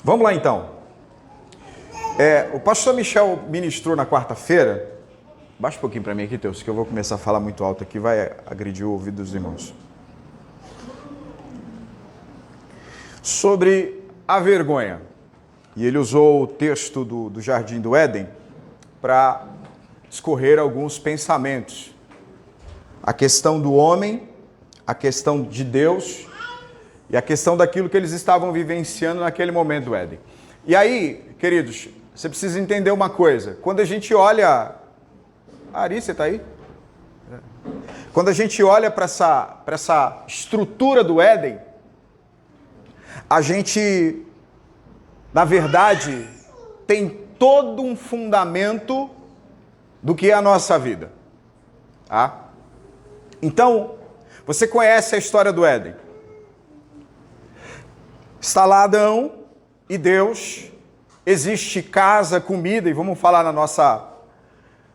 Vamos lá então. O pastor Michel ministrou na quarta-feira. Baixa um pouquinho para mim aqui, Teus, que eu vou começar a falar muito alto aqui, vai agredir o ouvido dos irmãos. Sobre a vergonha. E ele usou o texto do Jardim do Éden para escorrer alguns pensamentos. A questão do homem, a questão de Deus e a questão daquilo que eles estavam vivenciando naquele momento do Éden. E aí, queridos, você precisa entender uma coisa. Quando a gente olha... Ari, você está aí? Quando a gente olha para essa estrutura do Éden, a gente, na verdade, tem todo um fundamento do que é a nossa vida. Tá? Então, você conhece a história do Éden. Está lá Adão e Deus, existe casa, comida, e vamos falar na nossa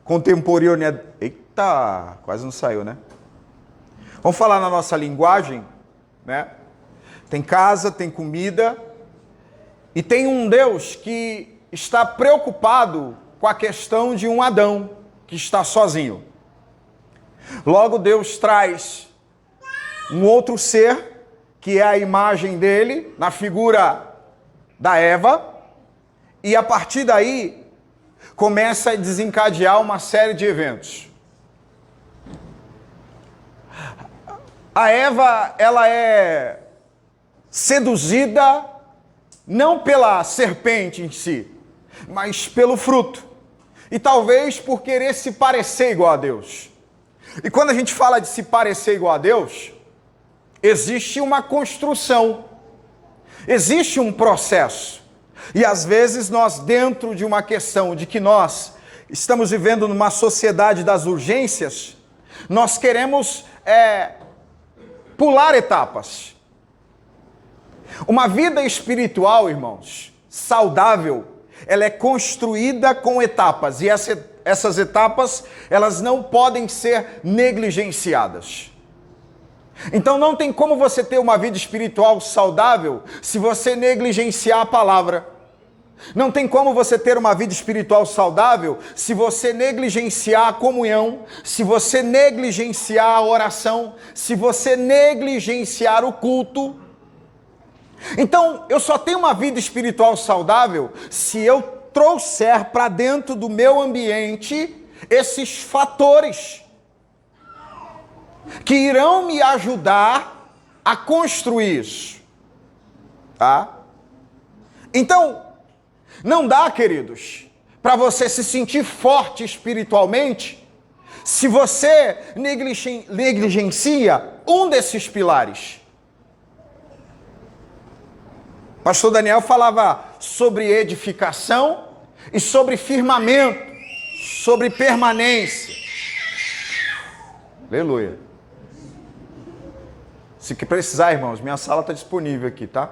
contemporaneidade. Eita, quase não saiu, né? Vamos falar na nossa linguagem, né? Tem casa, tem comida, e tem um Deus que está preocupado com a questão de um Adão que está sozinho. Logo, Deus traz um outro ser, que é a imagem dele, na figura da Eva, e a partir daí começa a desencadear uma série de eventos. A Eva, ela é seduzida não pela serpente em si, mas pelo fruto. E talvez por querer se parecer igual a Deus. E quando a gente fala de se parecer igual a Deus, existe uma construção, existe um processo. E às vezes nós, dentro de uma questão de que nós estamos vivendo numa sociedade das urgências, nós queremos pular etapas. Uma vida espiritual, irmãos, saudável, ela é construída com etapas. E essas etapas, elas não podem ser negligenciadas. Então não tem como você ter uma vida espiritual saudável se você negligenciar a palavra. Não tem como você ter uma vida espiritual saudável se você negligenciar a comunhão, se você negligenciar a oração, se você negligenciar o culto. Então, eu só tenho uma vida espiritual saudável se eu trouxer para dentro do meu ambiente esses fatores que irão me ajudar a construir isso, tá? Então, não dá, queridos, para você se sentir forte espiritualmente se você negligencia um desses pilares. Pastor Daniel falava sobre edificação e sobre firmamento, sobre permanência. Aleluia. Se precisar, irmãos, minha sala está disponível aqui, tá?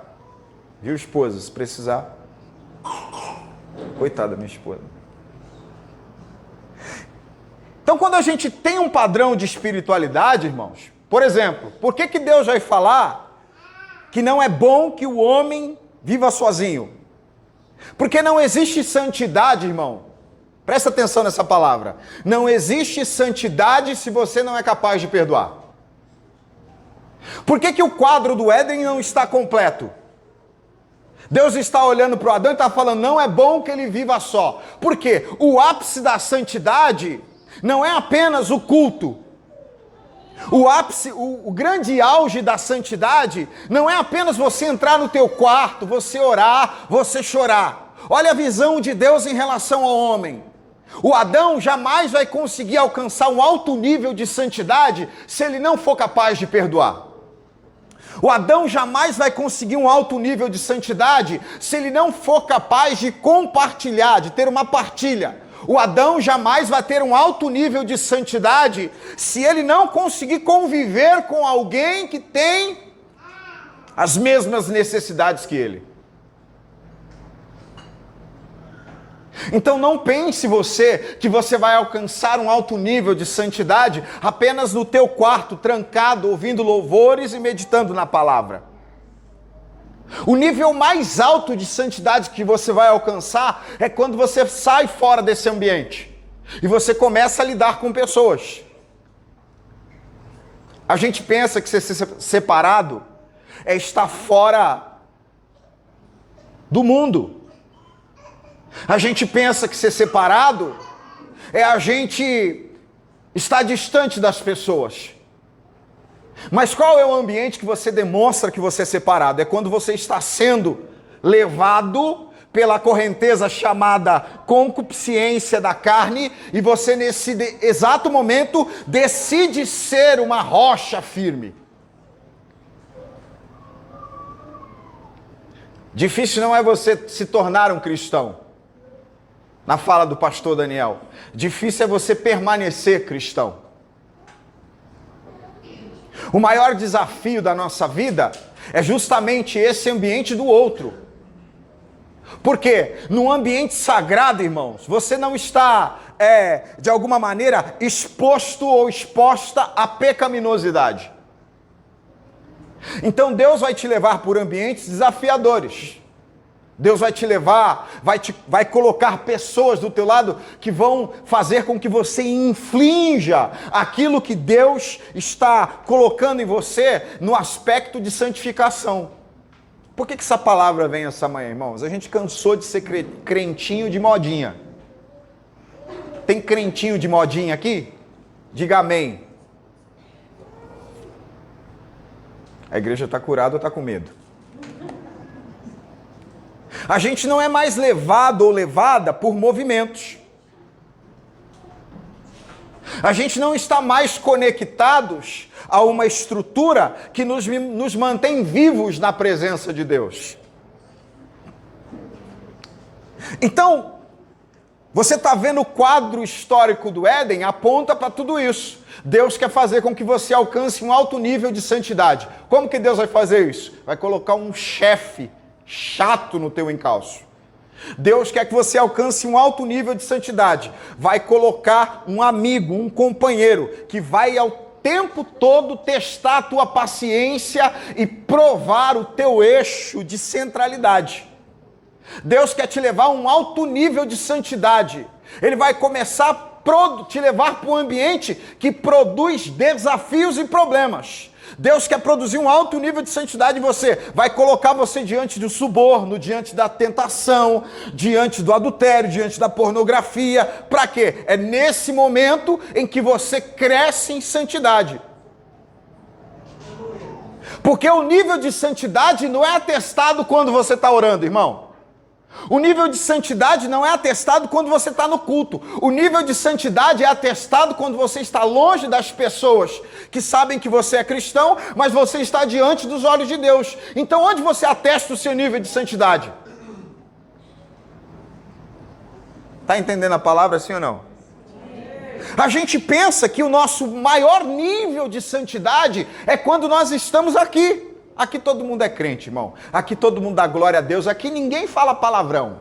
Viu, esposa? Se precisar. Coitada da minha esposa. Então, quando a gente tem um padrão de espiritualidade, irmãos, por exemplo, por que Deus vai falar que não é bom que o homem viva sozinho? Porque não existe santidade, irmão. Presta atenção nessa palavra. Não existe santidade se você não é capaz de perdoar. Por que o quadro do Éden não está completo? Deus está olhando para o Adão e está falando, não é bom que ele viva só. Por quê? O ápice da santidade não é apenas o culto. O ápice, o grande auge da santidade não é apenas você entrar no teu quarto, você orar, você chorar. Olha a visão de Deus em relação ao homem. O Adão jamais vai conseguir alcançar um alto nível de santidade se ele não for capaz de perdoar. O Adão jamais vai conseguir um alto nível de santidade se ele não for capaz de compartilhar, de ter uma partilha. O Adão jamais vai ter um alto nível de santidade se ele não conseguir conviver com alguém que tem as mesmas necessidades que ele. Então não pense você que você vai alcançar um alto nível de santidade apenas no teu quarto, trancado, ouvindo louvores e meditando na palavra. O nível mais alto de santidade que você vai alcançar é quando você sai fora desse ambiente e você começa a lidar com pessoas. A gente pensa que ser separado é estar fora do mundo. A gente pensa que ser separado é a gente estar distante das pessoas. Mas qual é o ambiente que você demonstra que você é separado? É quando você está sendo levado pela correnteza chamada concupiscência da carne e você nesse exato momento decide ser uma rocha firme. Difícil não é você se tornar um cristão. Na fala do pastor Daniel, difícil é você permanecer cristão. O maior desafio da nossa vida é justamente esse ambiente do outro. Porque num ambiente sagrado, irmãos, você não está, de alguma maneira, exposto ou exposta à pecaminosidade. Então Deus vai te levar por ambientes desafiadores. Deus vai te levar, vai colocar pessoas do teu lado que vão fazer com que você inflinja aquilo que Deus está colocando em você no aspecto de santificação. Por que essa palavra vem essa manhã, irmãos? A gente cansou de ser crentinho de modinha. Tem crentinho de modinha aqui? Diga amém. A igreja está curada ou está com medo? A gente não é mais levado ou levada por movimentos. A gente não está mais conectados a uma estrutura que nos mantém vivos na presença de Deus. Então, você está vendo o quadro histórico do Éden, aponta para tudo isso. Deus quer fazer com que você alcance um alto nível de santidade. Como que Deus vai fazer isso? Vai colocar um chefe chato no teu encalço. Deus quer que você alcance um alto nível de santidade. Vai colocar um amigo, um companheiro, que vai ao tempo todo testar a tua paciência e provar o teu eixo de centralidade. Deus quer te levar a um alto nível de santidade. Ele vai começar a te levar para um ambiente que produz desafios e problemas. Deus quer produzir um alto nível de santidade em você. Vai colocar você diante do suborno, diante da tentação, diante do adultério, diante da pornografia. Para quê? É nesse momento em que você cresce em santidade. Porque o nível de santidade não é atestado quando você está orando, irmão. O nível de santidade não é atestado quando você está no culto. O nível de santidade é atestado quando você está longe das pessoas que sabem que você é cristão, mas você está diante dos olhos de Deus. Então, onde você atesta o seu nível de santidade? Está entendendo a palavra, sim ou não? A gente pensa que o nosso maior nível de santidade é quando nós estamos aqui. Aqui todo mundo é crente, irmão. Aqui todo mundo dá glória a Deus. Aqui ninguém fala palavrão.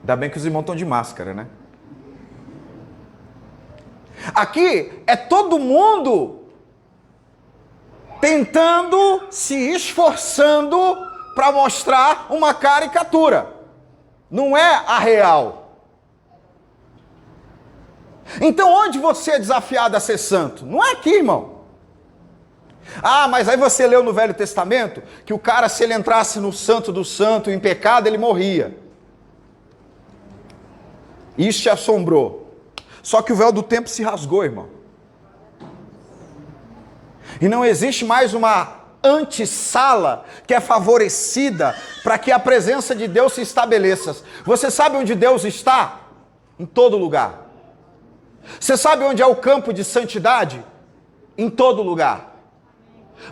Ainda bem que os irmãos estão de máscara, né? Aqui é todo mundo tentando, se esforçando para mostrar uma caricatura. Não é a real. Então onde você é desafiado a ser santo? Não é aqui, irmão. Ah, mas aí você leu no Velho Testamento que o cara, se ele entrasse no santo do santo em pecado, ele morria. Isso te assombrou. Só que o véu do templo se rasgou, irmão. E não existe mais uma antessala que é favorecida para que a presença de Deus se estabeleça. Você sabe onde Deus está? Em todo lugar. Você sabe onde é o campo de santidade? Em todo lugar.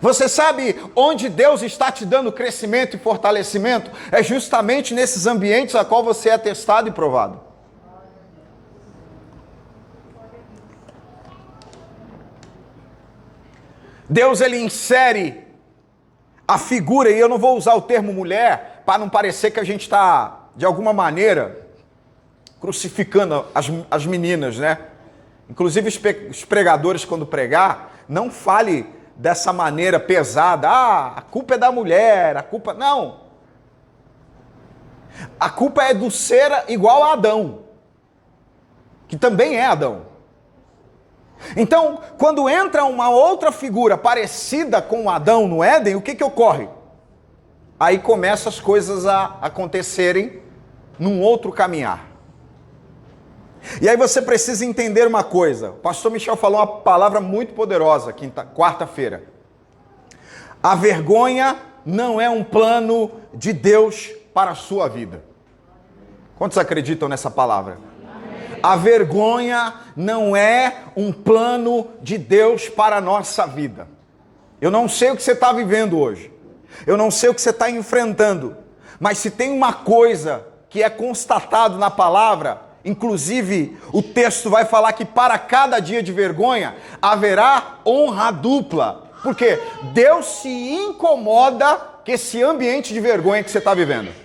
Você sabe onde Deus está te dando crescimento e fortalecimento? É justamente nesses ambientes a qual você é testado e provado. Deus, ele insere a figura, e eu não vou usar o termo mulher para não parecer que a gente está, de alguma maneira, crucificando as meninas, né? Inclusive os pregadores, quando pregar, não fale dessa maneira pesada. Ah, a culpa é da mulher, a culpa... Não. A culpa é do ser igual a Adão, que também é Adão. Então, quando entra uma outra figura parecida com Adão no Éden, o que ocorre? Aí começam as coisas a acontecerem num outro caminhar. E aí você precisa entender uma coisa. O pastor Michel falou uma palavra muito poderosa quarta-feira. A vergonha não é um plano de Deus para a sua vida. Quantos acreditam nessa palavra? A vergonha não é um plano de Deus para a nossa vida. Eu não sei o que você está vivendo hoje. Eu não sei o que você está enfrentando. Mas se tem uma coisa que é constatado na palavra, inclusive o texto vai falar que para cada dia de vergonha haverá honra dupla. Porque Deus se incomoda com esse ambiente de vergonha que você está vivendo.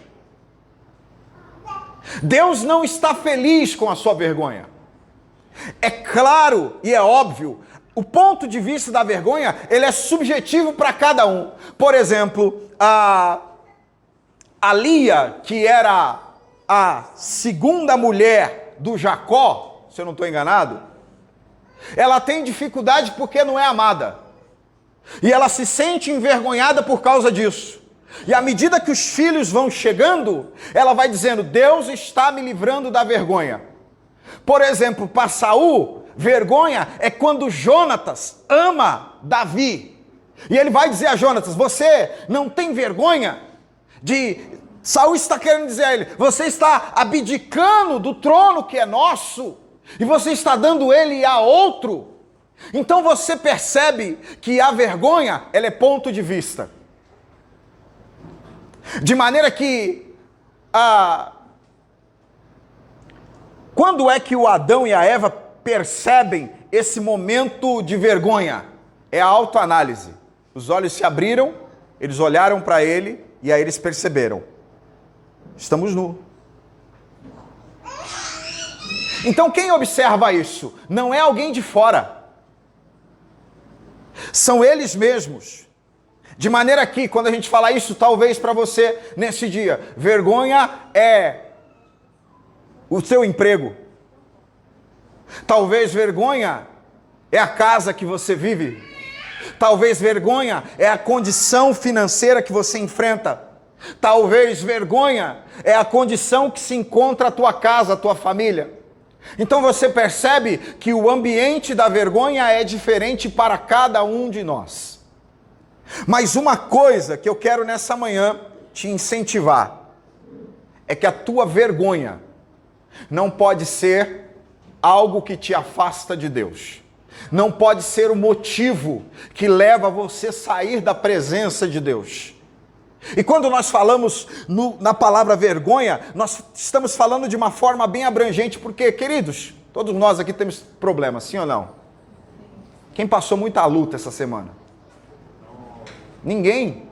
Deus não está feliz com a sua vergonha. É claro e é óbvio, o ponto de vista da vergonha, ele é subjetivo para cada um. Por exemplo, a Lia, que era a segunda mulher do Jacó, se eu não estou enganado, ela tem dificuldade porque não é amada. E ela se sente envergonhada por causa disso. E à medida que os filhos vão chegando, ela vai dizendo, Deus está me livrando da vergonha. Por exemplo, para Saul, vergonha é quando Jonatas ama Davi. E ele vai dizer a Jonatas, você não tem vergonha de... Saul está querendo dizer a ele, você está abdicando do trono que é nosso, e você está dando ele a outro. Então você percebe que a vergonha, ela é ponto de vista. De maneira que, quando é que o Adão e a Eva percebem esse momento de vergonha? É a autoanálise. Os olhos se abriram, eles olharam para ele e aí eles perceberam. Estamos nus. Então quem observa isso? Não é alguém de fora. São eles mesmos. De maneira que, quando a gente fala isso, talvez para você, nesse dia, vergonha é o seu emprego. Talvez vergonha é a casa que você vive. Talvez vergonha é a condição financeira que você enfrenta. Talvez vergonha é a condição que se encontra a tua casa, a tua família. Então você percebe que o ambiente da vergonha é diferente para cada um de nós. Mas uma coisa que eu quero nessa manhã te incentivar é que a tua vergonha não pode ser algo que te afasta de Deus. Não pode ser o motivo que leva você a sair da presença de Deus. E quando nós falamos na palavra vergonha, nós estamos falando de uma forma bem abrangente, porque, queridos, todos nós aqui temos problemas, sim ou não? Quem passou muita luta essa semana? Ninguém?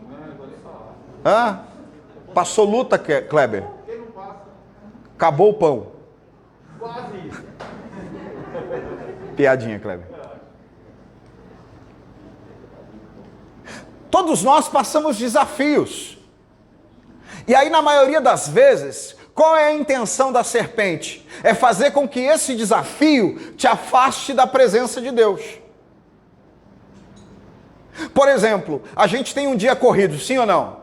Hã? Passou luta, Kleber? Acabou o pão. Piadinha, Kleber. Todos nós passamos desafios. E aí, na maioria das vezes, qual é a intenção da serpente? É fazer com que esse desafio te afaste da presença de Deus. Por exemplo, a gente tem um dia corrido, sim ou não?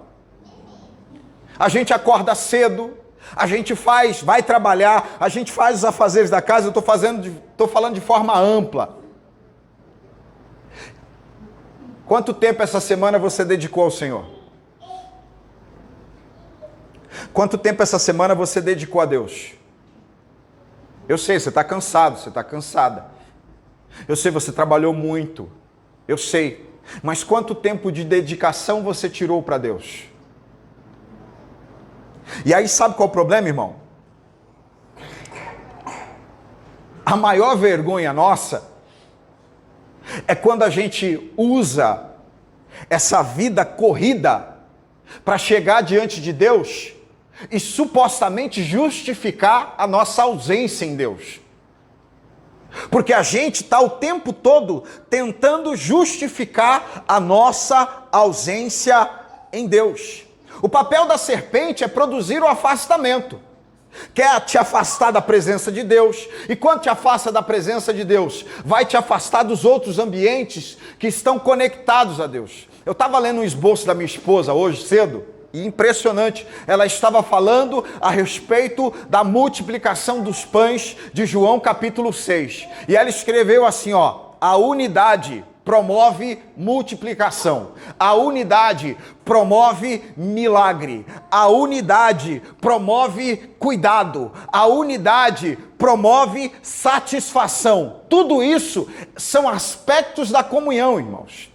A gente acorda cedo, a gente vai trabalhar, a gente faz os afazeres da casa, eu estou falando de forma ampla. Quanto tempo essa semana você dedicou ao Senhor? Quanto tempo essa semana você dedicou a Deus? Eu sei, você está cansado, você está cansada. Eu sei, você trabalhou muito. Eu sei. Mas quanto tempo de dedicação você tirou para Deus? E aí sabe qual é o problema, irmão? A maior vergonha nossa é quando a gente usa essa vida corrida para chegar diante de Deus e supostamente justificar a nossa ausência em Deus. Porque a gente está o tempo todo tentando justificar a nossa ausência em Deus. O papel da serpente é produzir o afastamento. Quer te afastar da presença de Deus. E quando te afasta da presença de Deus, vai te afastar dos outros ambientes que estão conectados a Deus. Eu estava lendo um esboço da minha esposa hoje cedo, e impressionante, ela estava falando a respeito da multiplicação dos pães de João capítulo 6. E ela escreveu assim, a unidade promove multiplicação. A unidade promove milagre. A unidade promove cuidado. A unidade promove satisfação. Tudo isso são aspectos da comunhão, irmãos.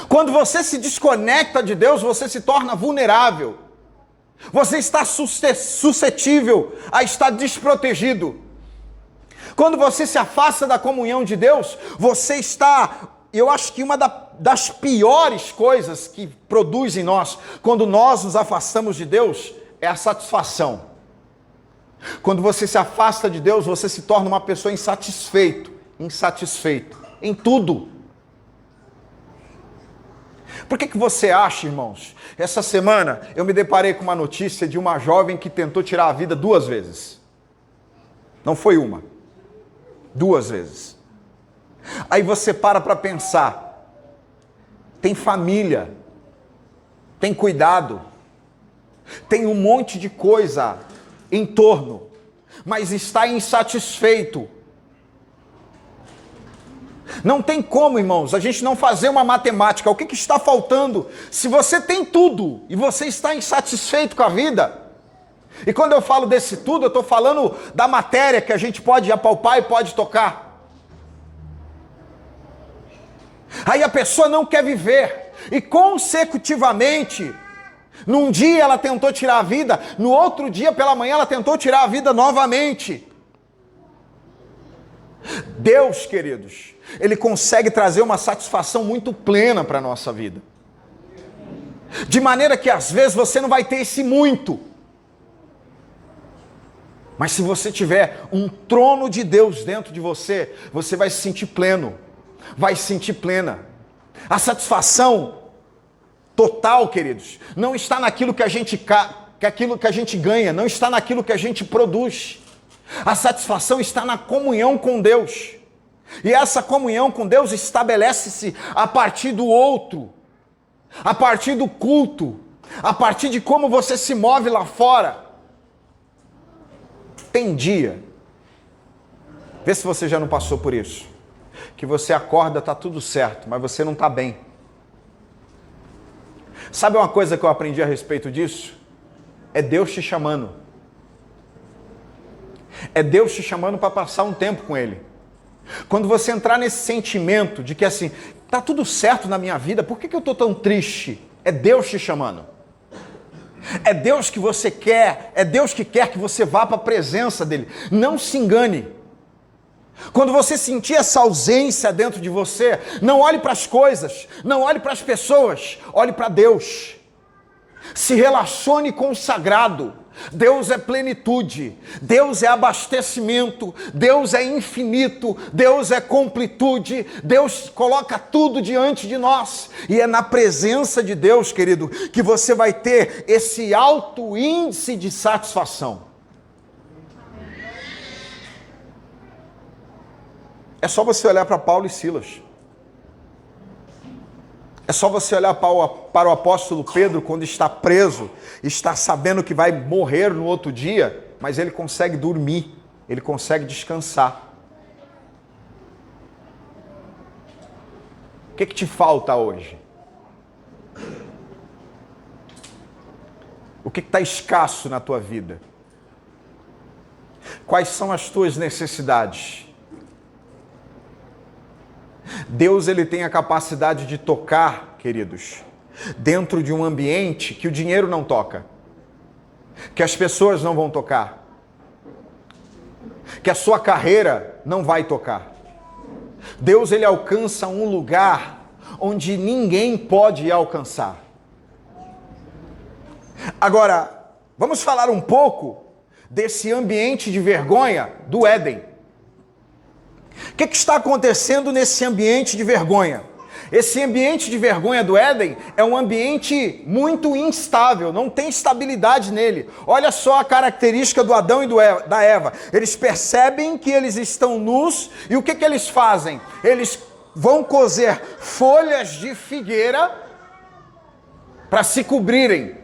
Quando você se desconecta de Deus, você se torna vulnerável. Você está suscetível a estar desprotegido. Quando você se afasta da comunhão de Deus, você está... Eu acho que uma das piores coisas que produz em nós, quando nós nos afastamos de Deus, é a satisfação. Quando você se afasta de Deus, você se torna uma pessoa insatisfeito em tudo. Por que você acha, irmãos? Essa semana eu me deparei com uma notícia de uma jovem que tentou tirar a vida 2 vezes. Não foi uma, 2 vezes. Aí você para pensar. Tem família, tem cuidado, tem um monte de coisa em torno, mas está insatisfeito. Não tem como, irmãos, a gente não fazer uma matemática. O que está faltando? Se você tem tudo e você está insatisfeito com a vida, e quando eu falo desse tudo, eu estou falando da matéria que a gente pode apalpar e pode tocar. Aí a pessoa não quer viver, e consecutivamente, num dia ela tentou tirar a vida, no outro dia pela manhã ela tentou tirar a vida novamente. Deus, queridos, Ele consegue trazer uma satisfação muito plena para a nossa vida. De maneira que às vezes você não vai ter esse muito. Mas se você tiver um trono de Deus dentro de você, você vai se sentir pleno, vai se sentir plena. A satisfação total, queridos, não está naquilo que a gente ganha, não está naquilo que a gente produz. A satisfação está na comunhão com Deus. E essa comunhão com Deus estabelece-se a partir do outro, a partir do culto, a partir de como você se move lá fora. Tem dia, vê se você já não passou por isso, que você acorda, tá tudo certo, mas você não tá bem. Sabe uma coisa que eu aprendi a respeito disso? É Deus te chamando. É Deus te chamando para passar um tempo com Ele. Quando você entrar nesse sentimento de que assim, tá tudo certo na minha vida, por que eu tô tão triste? É Deus te chamando. É Deus que você quer, é Deus que quer que você vá para a presença dEle. Não se engane. Quando você sentir essa ausência dentro de você, não olhe para as coisas, não olhe para as pessoas, olhe para Deus. Se relacione com o sagrado. Deus é plenitude, Deus é abastecimento, Deus é infinito, Deus é completude, Deus coloca tudo diante de nós. E é na presença de Deus, querido, que você vai ter esse alto índice de satisfação. É só você olhar para Paulo e Silas. É só você olhar para o apóstolo Pedro quando está preso, está sabendo que vai morrer no outro dia, mas ele consegue dormir, ele consegue descansar. O que te falta hoje? O que está escasso na tua vida? Quais são as tuas necessidades? Deus, ele tem a capacidade de tocar, queridos, dentro de um ambiente que o dinheiro não toca, que as pessoas não vão tocar, que a sua carreira não vai tocar. Deus, ele alcança um lugar onde ninguém pode alcançar. Agora, vamos falar um pouco desse ambiente de vergonha do Éden. O que está acontecendo nesse ambiente de vergonha? Esse ambiente de vergonha do Éden é um ambiente muito instável, não tem estabilidade nele. Olha só a característica do Adão e da Eva. Eles percebem que eles estão nus e o que eles fazem? Eles vão cozer folhas de figueira para se cobrirem.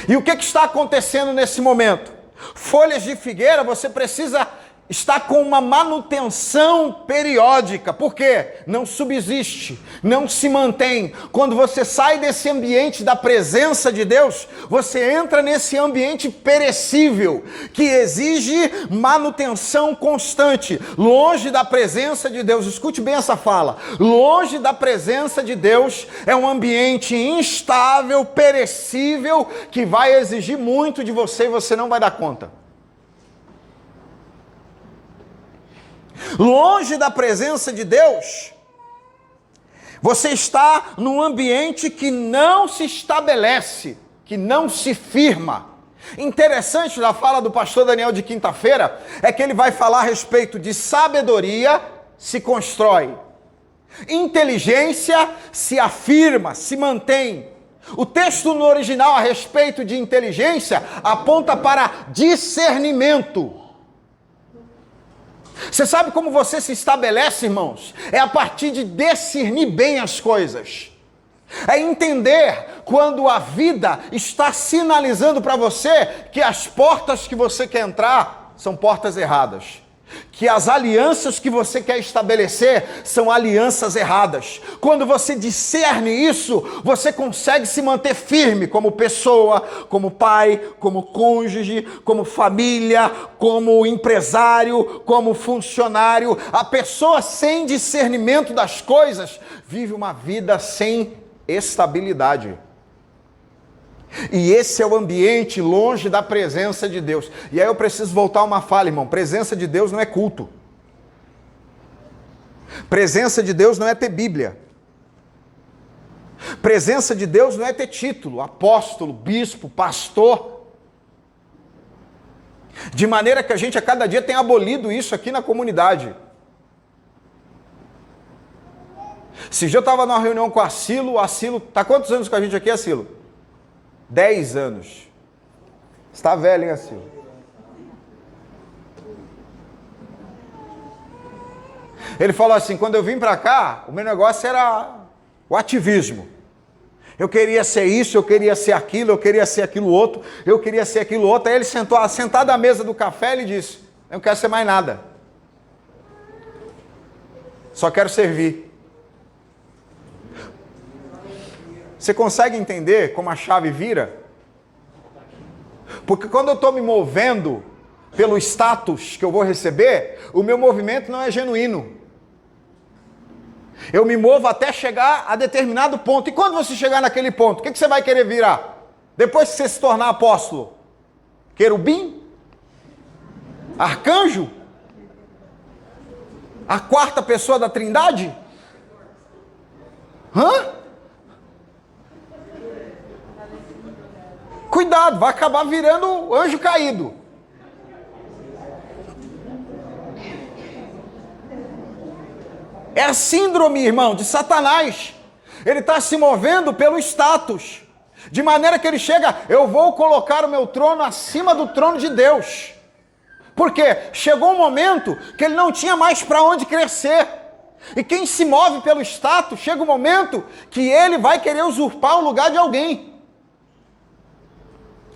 E o que está acontecendo nesse momento? Folhas de figueira, você precisa estar com uma manutenção periódica. Por quê? Não subsiste, não se mantém. Quando você sai desse ambiente da presença de Deus, você entra nesse ambiente perecível, que exige manutenção constante, longe da presença de Deus. Escute bem essa fala. Longe da presença de Deus é um ambiente instável, perecível, que vai exigir muito de você e você não vai dar conta. Longe da presença de Deus, você está num ambiente que não se estabelece, que não se firma. Interessante da fala do pastor Daniel de quinta-feira é que ele vai falar a respeito de sabedoria se constrói, inteligência se afirma, se mantém. O texto no original a respeito de inteligência aponta para discernimento. Você sabe como você se estabelece, irmãos? É a partir de discernir bem as coisas. É entender quando a vida está sinalizando para você que as portas que você quer entrar são portas erradas. Que as alianças que você quer estabelecer são alianças erradas. Quando você discerne isso, você consegue se manter firme como pessoa, como pai, como cônjuge, como família, como empresário, como funcionário. A pessoa sem discernimento das coisas vive uma vida sem estabilidade. E esse é o ambiente longe da presença de Deus. E aí eu preciso voltar a uma fala, irmão. Presença de Deus não é culto. Presença de Deus não é ter Bíblia. Presença de Deus não é ter título, apóstolo, bispo, pastor. De maneira que a gente a cada dia tem abolido isso aqui na comunidade. Esse dia eu estava numa reunião com a Asilo. Está quantos anos com a gente aqui, Asilo? 10 anos. Você está velho, hein, Asilo? Ele falou assim, quando eu vim para cá, o meu negócio era o ativismo. Eu queria ser isso, eu queria ser aquilo, eu queria ser aquilo outro, eu queria ser aquilo outro. Aí ele sentado à mesa do café, ele disse, eu não quero ser mais nada. Só quero servir. Você consegue entender como a chave vira? Porque quando eu estou me movendo pelo status que eu vou receber, o meu movimento não é genuíno. Eu me movo até chegar a determinado ponto. E quando você chegar naquele ponto, o que você vai querer virar? Depois que você se tornar apóstolo? Querubim? Arcanjo? A quarta pessoa da Trindade? Hã? Cuidado, vai acabar virando anjo caído. É a síndrome, irmão, de Satanás. Ele está se movendo pelo status. De maneira que ele chega, eu vou colocar o meu trono acima do trono de Deus. Porque chegou um momento que ele não tinha mais para onde crescer. E quem se move pelo status, chega um momento que ele vai querer usurpar o lugar de alguém.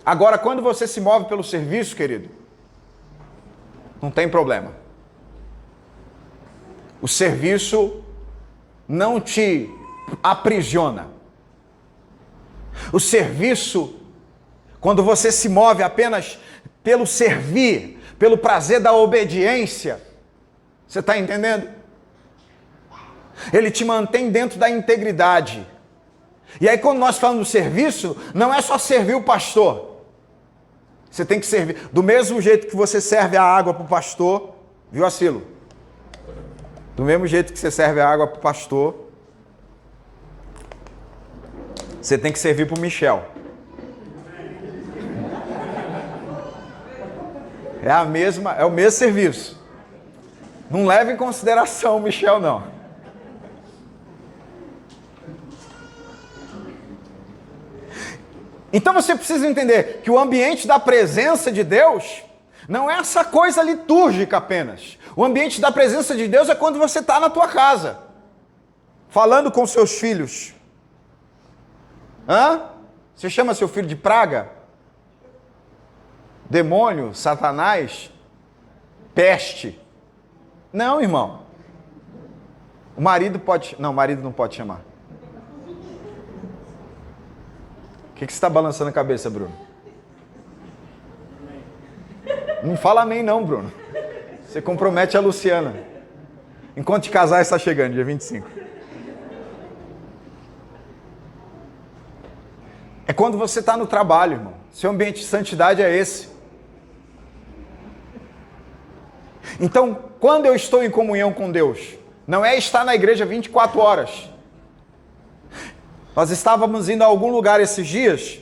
Agora, quando você se move pelo serviço, querido, não tem problema. O serviço não te aprisiona. O serviço, quando você se move apenas pelo servir, pelo prazer da obediência, você está entendendo? Ele te mantém dentro da integridade. E aí quando nós falamos do serviço, não é só servir o pastor. Você tem que servir. Do mesmo jeito que você serve a água para o pastor, viu, Asilo? Do mesmo jeito que você serve a água para o pastor, você tem que servir para o Michel. É o mesmo serviço. Não leve em consideração o Michel, não. Então você precisa entender que o ambiente da presença de Deus não é essa coisa litúrgica apenas. O ambiente da presença de Deus é quando você está na tua casa, falando com seus filhos. Você chama seu filho de praga? Demônio, Satanás, peste? Não, irmão. O marido pode... Não, o marido não pode chamar. O que você está balançando a cabeça, Bruno? Não fala amém não, Bruno. Você compromete a Luciana. Encontro de casais está chegando, dia 25. É quando você está no trabalho, irmão. Seu ambiente de santidade é esse. Então, quando eu estou em comunhão com Deus, não é estar na igreja 24 horas. Nós estávamos indo a algum lugar esses dias,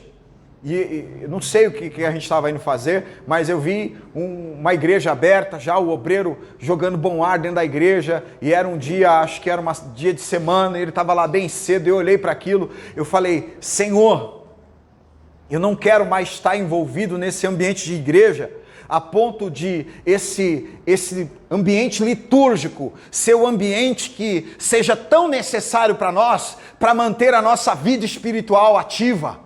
e não sei o que a gente estava indo fazer, mas eu vi uma igreja aberta, já o obreiro jogando bom ar dentro da igreja, e era um dia, acho que era um dia de semana, e ele estava lá bem cedo, eu olhei para aquilo, eu falei, Senhor, eu não quero mais estar envolvido nesse ambiente de igreja, a ponto de esse ambiente litúrgico ser o ambiente que seja tão necessário para nós, para manter a nossa vida espiritual ativa.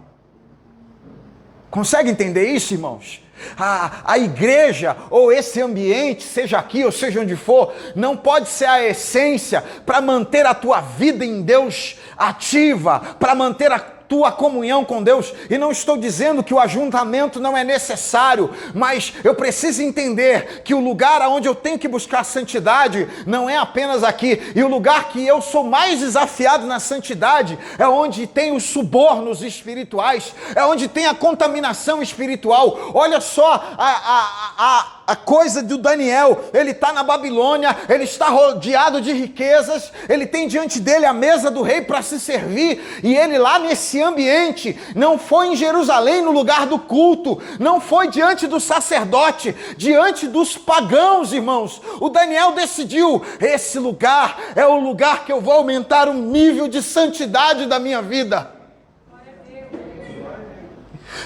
Consegue entender isso, irmãos? A igreja, ou esse ambiente, seja aqui ou seja onde for, não pode ser a essência para manter a tua vida em Deus ativa, para manter a tua comunhão com Deus. E não estou dizendo que o ajuntamento não é necessário, mas eu preciso entender que o lugar onde eu tenho que buscar santidade não é apenas aqui, e o lugar que eu sou mais desafiado na santidade é onde tem os subornos espirituais, é onde tem a contaminação espiritual. Olha só a coisa do Daniel, ele está na Babilônia, ele está rodeado de riquezas, ele tem diante dele a mesa do rei para se servir, e ele lá nesse ambiente, não foi em Jerusalém no lugar do culto, não foi diante do sacerdote, diante dos pagãos, irmãos. O Daniel decidiu, esse lugar é o lugar que eu vou aumentar o nível de santidade da minha vida.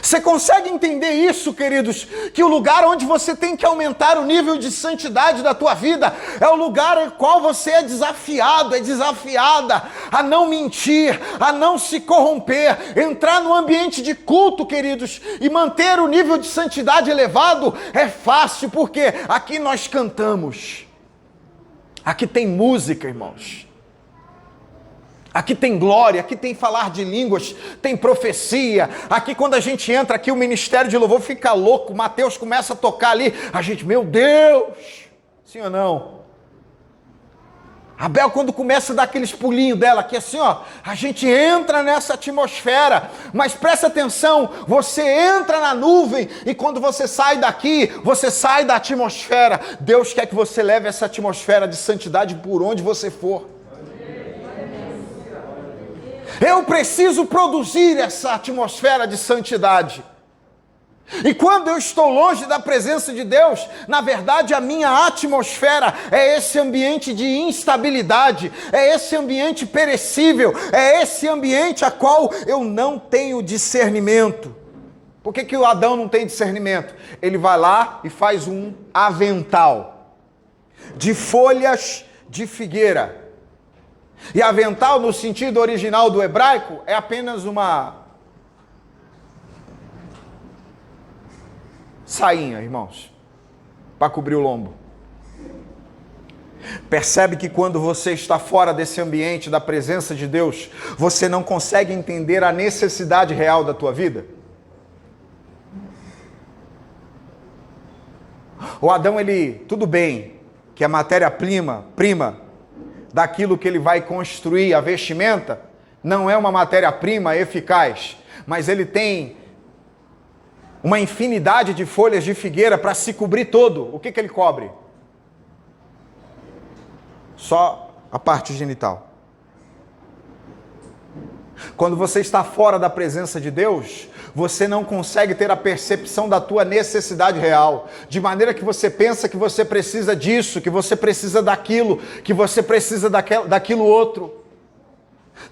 Você consegue entender isso, queridos? Que o lugar onde você tem que aumentar o nível de santidade da tua vida é o lugar em qual você é desafiado, é desafiada a não mentir, a não se corromper, entrar no ambiente de culto, queridos, e manter o nível de santidade elevado é fácil, porque aqui nós cantamos, aqui tem música, irmãos. Aqui tem glória, aqui tem falar de línguas, tem profecia. Aqui quando a gente entra aqui, o ministério de louvor fica louco. Mateus começa a tocar ali, a gente, meu Deus! Sim ou não? A Bel, quando começa a dar aqueles pulinhos dela aqui assim, ó, a gente entra nessa atmosfera. Mas presta atenção, você entra na nuvem e quando você sai daqui, você sai da atmosfera. Deus quer que você leve essa atmosfera de santidade por onde você for. Eu preciso produzir essa atmosfera de santidade. E quando eu estou longe da presença de Deus, na verdade a minha atmosfera é esse ambiente de instabilidade, é esse ambiente perecível, é esse ambiente a qual eu não tenho discernimento. Por que o Adão não tem discernimento? Ele vai lá e faz um avental de folhas de figueira. E avental, no sentido original do hebraico, é apenas uma sainha, irmãos, para cobrir o lombo. Percebe que quando você está fora desse ambiente da presença de Deus, você não consegue entender a necessidade real da tua vida? O Adão, ele, tudo bem, que a matéria-prima daquilo que ele vai construir, a vestimenta, não é uma matéria-prima eficaz, mas ele tem uma infinidade de folhas de figueira para se cobrir todo. O que ele cobre? Só a parte genital. Quando você está fora da presença de Deus, você não consegue ter a percepção da tua necessidade real, de maneira que você pensa que você precisa disso, que você precisa daquilo, que você precisa daquilo outro.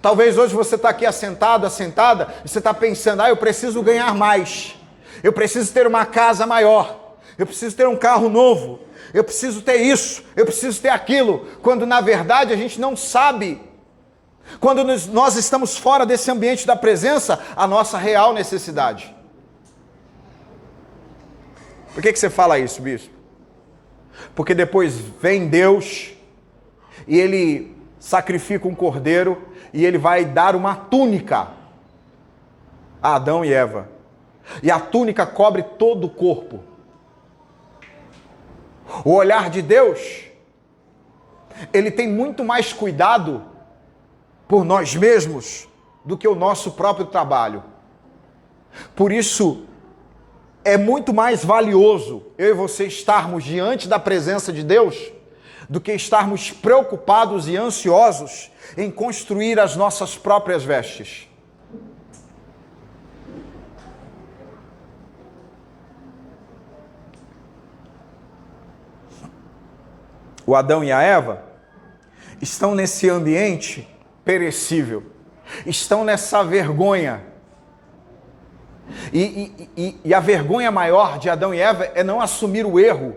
Talvez hoje você está aqui assentado, assentada, e você está pensando, eu preciso ganhar mais, eu preciso ter uma casa maior, eu preciso ter um carro novo, eu preciso ter isso, eu preciso ter aquilo, quando na verdade a gente não sabe, quando nós estamos fora desse ambiente da presença, a nossa real necessidade. Por que você fala isso, bispo? Porque depois vem Deus e Ele sacrifica um cordeiro e Ele vai dar uma túnica a Adão e Eva. E a túnica cobre todo o corpo. O olhar de Deus, Ele tem muito mais cuidado por nós mesmos do que o nosso próprio trabalho. Por isso, é muito mais valioso eu e você estarmos diante da presença de Deus do que estarmos preocupados e ansiosos em construir as nossas próprias vestes. O Adão e a Eva estão nesse ambiente perecível, estão nessa vergonha. E a vergonha maior de Adão e Eva é não assumir o erro.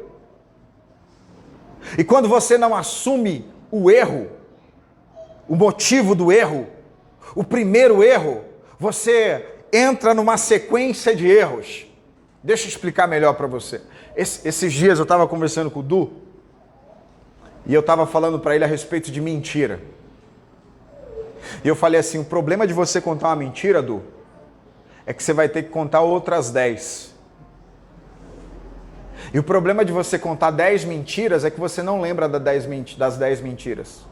E quando você não assume o erro, o motivo do erro, o primeiro erro, você entra numa sequência de erros. Deixa eu explicar melhor para você. Esses dias eu estava conversando com o Du, e eu estava falando para ele a respeito de mentira. E eu falei assim, o problema de você contar uma mentira, Du, é que você vai ter que contar outras 10. E o problema de você contar 10 mentiras é que você não lembra das 10 mentiras.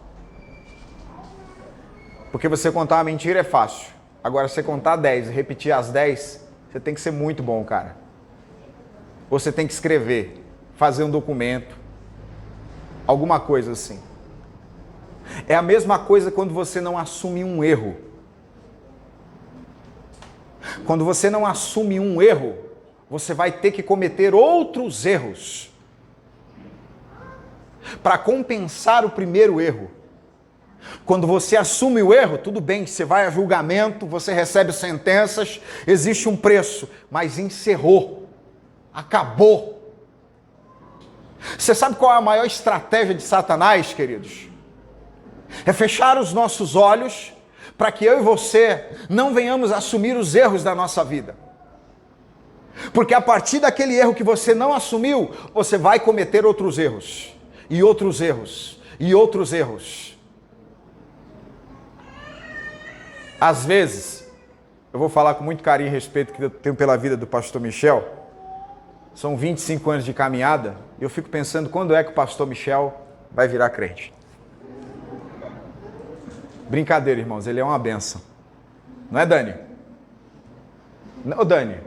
Porque você contar uma mentira é fácil. Agora, você contar 10 e repetir as 10, você tem que ser muito bom, cara. Ou você tem que escrever, fazer um documento, alguma coisa assim. É a mesma coisa quando você não assume um erro. Quando você não assume um erro, você vai ter que cometer outros erros para compensar o primeiro erro. Quando você assume o erro, tudo bem, você vai a julgamento, você recebe sentenças, existe um preço, mas encerrou, acabou. Você sabe qual é a maior estratégia de Satanás, queridos? É fechar os nossos olhos para que eu e você não venhamos assumir os erros da nossa vida. Porque a partir daquele erro que você não assumiu, você vai cometer outros erros, e outros erros, e outros erros. Às vezes, eu vou falar com muito carinho e respeito que eu tenho pela vida do pastor Michel. São 25 anos de caminhada, e eu fico pensando quando é que o pastor Michel vai virar crente. Brincadeira, irmãos, ele é uma benção. Não é, Dani? Não, Dani.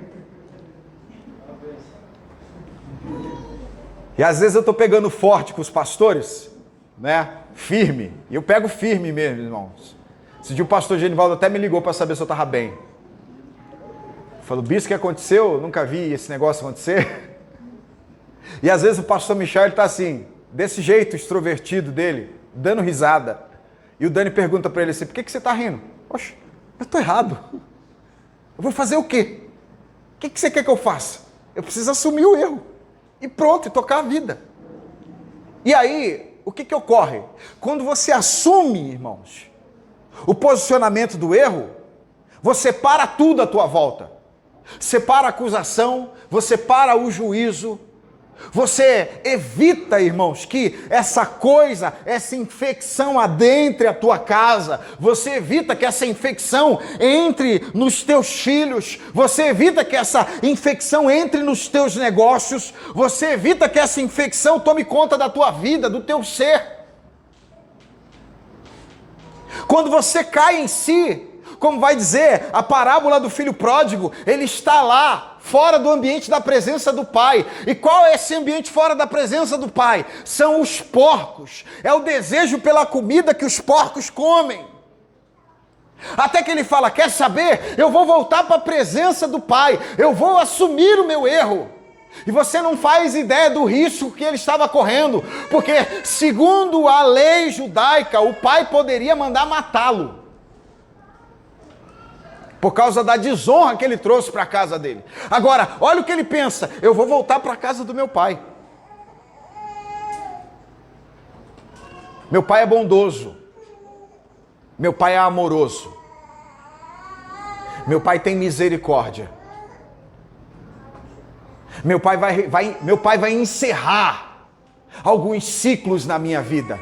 E às vezes eu estou pegando forte com os pastores, né? Firme. E eu pego firme mesmo, irmãos. Esse dia o pastor Genivaldo até me ligou para saber se eu estava bem. Falou, bispo, o que aconteceu? Eu nunca vi esse negócio acontecer. E às vezes o pastor Michel está assim, desse jeito extrovertido dele, dando risada. E o Dani pergunta para ele assim, por que você está rindo? Poxa, eu estou errado. Eu vou fazer o quê? O que você quer que eu faça? Eu preciso assumir o erro. E pronto, e tocar a vida. E aí, o que ocorre? Quando você assume, irmãos, o posicionamento do erro, você para tudo à tua volta. Você para a acusação, você para o juízo, você evita, irmãos, que essa coisa, essa infecção adentre a tua casa, você evita que essa infecção entre nos teus filhos, você evita que essa infecção entre nos teus negócios, você evita que essa infecção tome conta da tua vida, do teu ser. Quando você cai em si, como vai dizer a parábola do filho pródigo, ele está lá, fora do ambiente da presença do Pai. E qual é esse ambiente fora da presença do Pai? São os porcos. É o desejo pela comida que os porcos comem. Até que ele fala, quer saber? Eu vou voltar para a presença do Pai, eu vou assumir o meu erro. E você não faz ideia do risco que ele estava correndo, porque segundo a lei judaica, o pai poderia mandar matá-lo, por causa da desonra que ele trouxe para a casa dele. Agora, olha o que ele pensa, eu vou voltar para a casa do meu pai. Meu pai é bondoso, meu pai é amoroso, meu pai tem misericórdia. Meu pai vai encerrar alguns ciclos na minha vida.